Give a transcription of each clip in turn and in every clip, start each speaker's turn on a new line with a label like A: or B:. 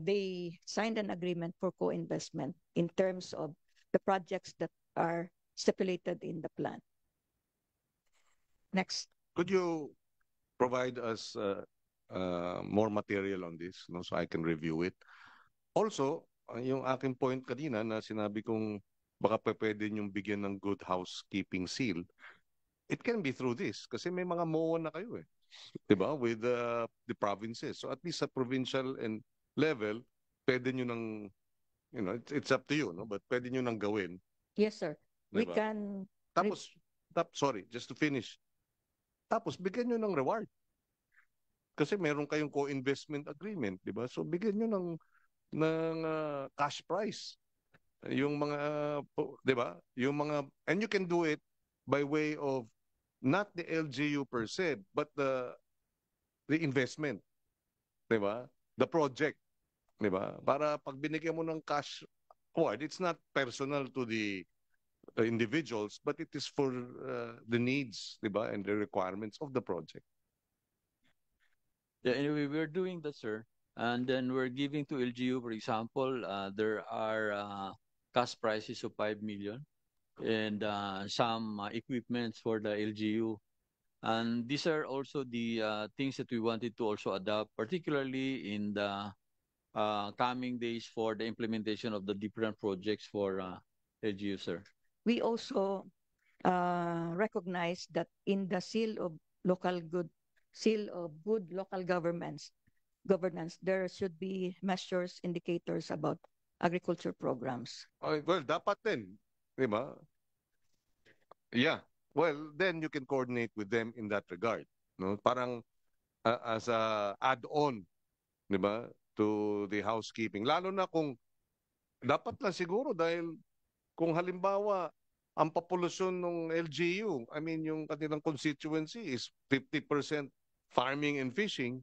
A: they signed an agreement for co-investment in terms of the projects that are stipulated in the plan. Next.
B: Could you provide us more material on this, no, so I can review it? Also, yung aking point kanina na sinabi kong baka pwede niyong bigyan ng good housekeeping seal, it can be through this kasi may mga MOA na kayo eh. Diba? With the provinces. So at least sa provincial and level, pwede nyo nang, you know, it's up to you, no? But pwede nyo nang gawin.
A: Yes, sir. We
B: Diba?
A: can.
B: Tapos, sorry, just to finish. Tapos, bigyan nyo ng reward. Kasi meron kayong co-investment agreement, di ba? So, bigyan nyo ng cash prize. Yung mga, di ba? Yung mga, and you can do it by way of not the LGU per se, but the investment. Di ba? The project. Di ba? Para pag binigyan mo ng cash award, it's not personal to the individuals, but it is for the needs, di ba, and the requirements of the project.
C: Yeah, anyway, we're doing that, sir. And then we're giving to LGU, for example, there are cash prices of 5 million and some equipments for the LGU. And these are also the things that we wanted to also adopt, particularly in the coming days for the implementation of the different projects for LGU, sir.
A: We also recognize that in the seal of good local governance, there should be measures, indicators about agriculture programs.
B: Well, dapat din, di ba? Yeah. Well, then you can coordinate with them in that regard. No? Parang as a add-on, di ba, to the housekeeping. Lalo na kung dapat lang siguro dahil kung halimbawa ang populasyon ng LGU, I mean yung kanilang constituency is 50% farming and fishing,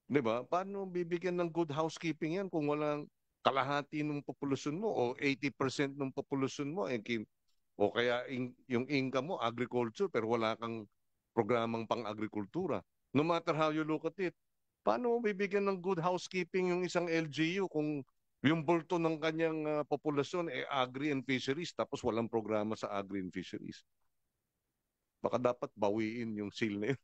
B: di ba? Paano bibigyan ng good housekeeping yan kung walang kalahati ng populasyon mo o 80% ng populasyon mo o kaya yung income mo agriculture pero wala kang programang pang-agrikultura. No matter how you look at it, paano bibigyan ng good housekeeping yung isang LGU kung yung bulto ng kanyang populasyon agri and fisheries tapos walang programa sa agri and fisheries? Baka dapat bawiin yung seal na yun.